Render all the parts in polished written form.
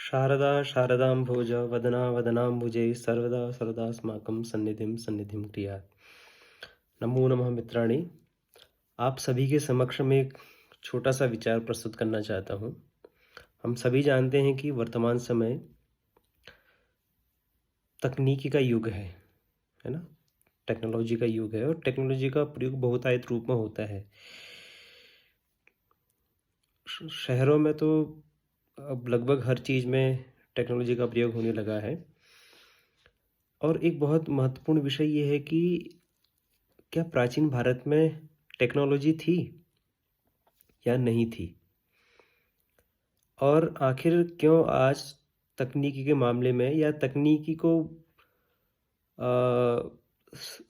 शारदा शारदाम्भोज वदना वदनाम्बुजे सर्वदा सर्वदास्माकं सन्निधिं सन्निधिं क्रियात्। नमो नमः मित्राणि। आप सभी के समक्ष में एक छोटा सा विचार प्रस्तुत करना चाहता हूँ। हम सभी जानते हैं कि वर्तमान समय तकनीकी का युग है ना? टेक्नोलॉजी का युग है और टेक्नोलॉजी का प्रयोग बहुतायत रूप में होता है। शहरों में तो अब लगभग हर चीज़ में टेक्नोलॉजी का प्रयोग होने लगा है। और एक बहुत महत्वपूर्ण विषय ये है कि क्या प्राचीन भारत में टेक्नोलॉजी थी या नहीं थी? और आखिर क्यों आज तकनीकी के मामले में या तकनीकी को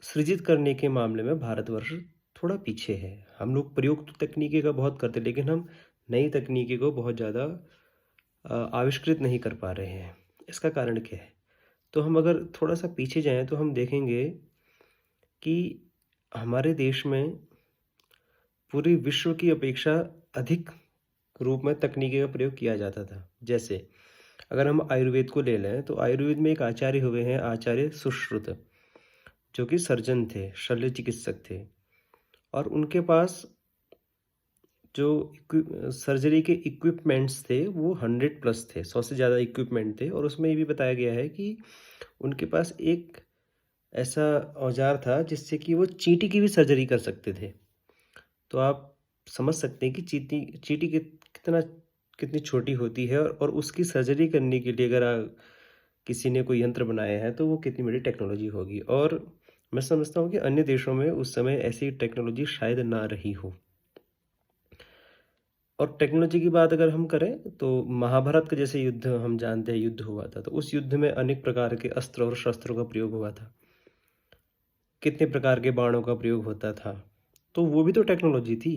सृजित करने के मामले में भारतवर्ष थोड़ा पीछे है। हम लोग प्रयोग तो तकनीकी का बहुत करते हैं, लेकिन हम नई तकनीकी को बहुत ज़्यादा आविष्कृत नहीं कर पा रहे हैं। इसका कारण क्या है? तो हम अगर थोड़ा सा पीछे जाएं तो हम देखेंगे कि हमारे देश में पूरे विश्व की अपेक्षा अधिक रूप में तकनीकी का प्रयोग किया जाता था। जैसे अगर हम आयुर्वेद को ले लें तो आयुर्वेद में एक आचार्य हुए हैं, आचार्य सुश्रुत, जो कि सर्जन थे, शल्य चिकित्सक थे। और उनके पास जो सर्जरी के इक्विपमेंट्स थे वो 100 प्लस थे, 100 से ज़्यादा इक्विपमेंट थे। और उसमें ये भी बताया गया है कि उनके पास एक ऐसा औजार था जिससे कि वो चींटी की भी सर्जरी कर सकते थे। तो आप समझ सकते हैं कि चींटी चींटी कितनी छोटी होती है, और उसकी सर्जरी करने के लिए अगर किसी ने कोई यंत्र बनाया है तो वो कितनी बड़ी टेक्नोलॉजी होगी। और मैं समझता हूँ कि अन्य देशों में उस समय ऐसी टेक्नोलॉजी शायद ना रही हो। और टेक्नोलॉजी की बात अगर हम करें तो महाभारत के जैसे युद्ध हम जानते हैं, युद्ध हुआ था, तो उस युद्ध में अनेक प्रकार के अस्त्र और शस्त्रों का प्रयोग हुआ था। कितने प्रकार के बाणों का प्रयोग होता था, तो वो भी तो टेक्नोलॉजी थी।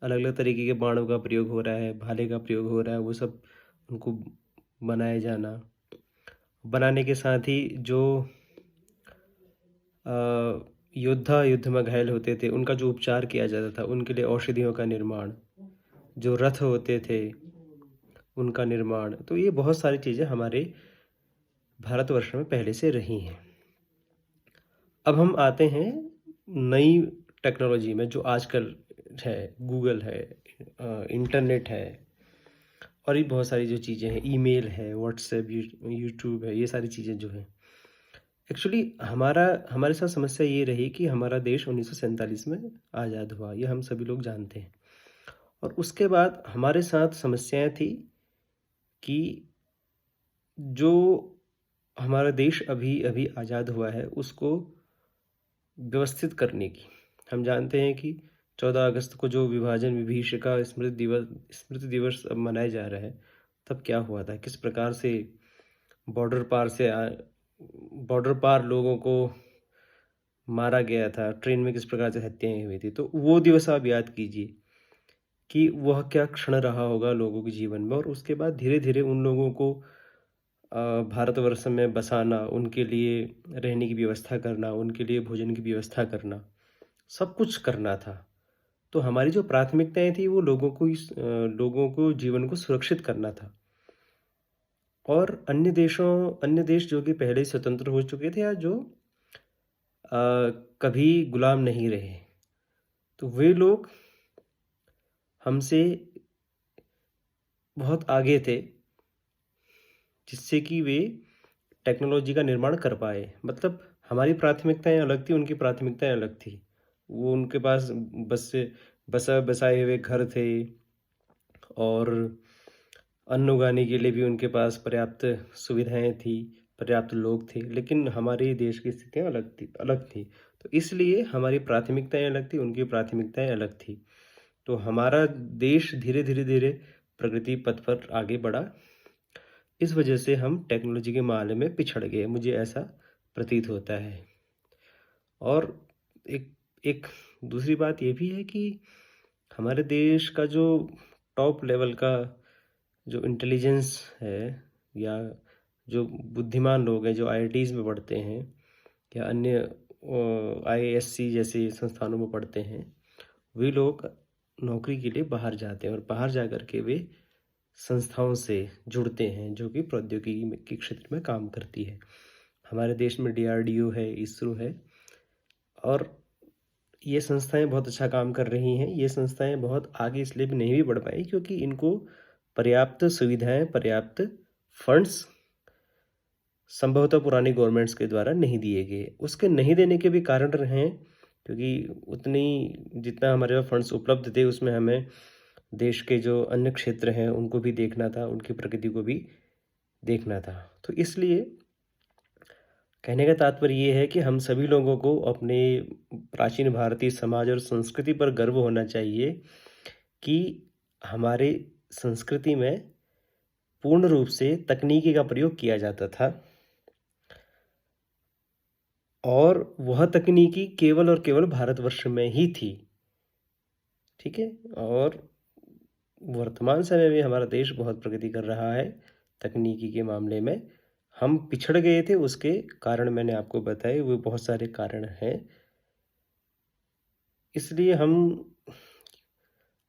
अलग अलग तरीके के बाणों का प्रयोग हो रहा है, भाले का प्रयोग हो रहा है, वो सब उनको बनाए जाना, बनाने के साथ ही जो योद्धा युद्ध में घायल होते थे उनका जो उपचार किया जाता था, उनके लिए औषधियों का निर्माण, जो रथ होते थे उनका निर्माण, तो ये बहुत सारी चीज़ें हमारे भारतवर्ष में पहले से रही हैं। अब हम आते हैं नई टेक्नोलॉजी में जो आजकल है। गूगल है, इंटरनेट है, और भी बहुत सारी जो चीज़ें हैं, ईमेल है, व्हाट्सएप, यूट्यूब है, ये सारी चीज़ें जो हैं। एक्चुअली हमारे साथ समस्या ये रही कि हमारा देश 1947 में आज़ाद हुआ, ये हम सभी लोग जानते हैं। और उसके बाद हमारे साथ समस्याएं थी कि जो हमारा देश अभी अभी आज़ाद हुआ है उसको व्यवस्थित करने की। हम जानते हैं कि 14 अगस्त को जो विभाजन विभीषिका स्मृति दिवस अब मनाया जा रहा है, तब क्या हुआ था, किस प्रकार से बॉर्डर पार से बॉर्डर पार लोगों को मारा गया था, ट्रेन में किस प्रकार से हत्याएं हुई थी। तो वो दिवस आप याद कीजिए कि वह क्या क्षण रहा होगा लोगों के जीवन में। और उसके बाद धीरे धीरे उन लोगों को भारतवर्ष में बसाना, उनके लिए रहने की व्यवस्था करना, उनके लिए भोजन की व्यवस्था करना, सब कुछ करना था। तो हमारी जो प्राथमिकताएं थी वो लोगों को जीवन को सुरक्षित करना था। और अन्य देश जो कि पहले ही स्वतंत्र हो चुके थे या जो कभी गुलाम नहीं रहे, तो वे लोग हमसे बहुत आगे थे, जिससे कि वे टेक्नोलॉजी का निर्माण कर पाए। मतलब हमारी प्राथमिकताएं अलग थी, उनकी प्राथमिकताएं अलग थी। वो उनके पास बसाए हुए घर थे, और अन्न उगाने के लिए भी उनके पास पर्याप्त सुविधाएं थी, पर्याप्त लोग थे। लेकिन हमारे देश की स्थितियाँ अलग थी। तो इसलिए हमारी प्राथमिकताएं अलग थी, उनकी प्राथमिकताएं अलग थी। तो हमारा देश धीरे धीरे प्रगति पथ पर आगे बढ़ा। इस वजह से हम टेक्नोलॉजी के मामले में पिछड़ गए, मुझे ऐसा प्रतीत होता है। और एक एक दूसरी बात ये भी है कि हमारे देश का जो टॉप लेवल का जो इंटेलिजेंस है, या जो बुद्धिमान लोग हैं जो आईआईटीज़ में पढ़ते हैं या अन्य आईआईएससी जैसे संस्थानों में पढ़ते हैं, वे लोग नौकरी के लिए बाहर जाते हैं और बाहर जा कर के वे संस्थाओं से जुड़ते हैं जो कि प्रौद्योगिकी के क्षेत्र में काम करती है। हमारे देश में DRDO है, इसरो है और ये संस्थाएँ बहुत अच्छा काम कर रही हैं। ये संस्थाएँ बहुत आगे इसलिए भी नहीं भी बढ़ पाई क्योंकि इनको पर्याप्त सुविधाएँ, पर्याप्त फंड्स संभवतः पुरानी गवर्नमेंट्स के द्वारा नहीं दिए गए। उसके नहीं देने के भी कारण रहे हैं क्योंकि उतनी जितना हमारे पास फंड्स उपलब्ध थे उसमें हमें देश के जो अन्य क्षेत्र हैं उनको भी देखना था, उनकी प्रगति को भी देखना था। तो इसलिए कहने का तात्पर्य ये है कि हम सभी लोगों को अपने प्राचीन भारतीय समाज और संस्कृति पर गर्व होना चाहिए कि हमारे संस्कृति में पूर्ण रूप से तकनीकी का प्रयोग किया जाता था और वह तकनीकी केवल और केवल भारतवर्ष में ही थी। ठीक है? और वर्तमान समय में हमारा देश बहुत प्रगति कर रहा है तकनीकी के मामले में। हम पिछड़ गए थे उसके कारण मैंने आपको बताए, वो बहुत सारे कारण हैं। इसलिए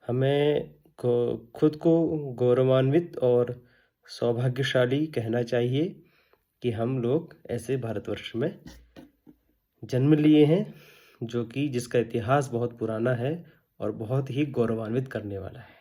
हमें खुद को गौरवान्वित और सौभाग्यशाली कहना चाहिए कि हम लोग ऐसे भारतवर्ष में जन्म लिए हैं जो कि जिसका इतिहास बहुत पुराना है और बहुत ही गौरवान्वित करने वाला है।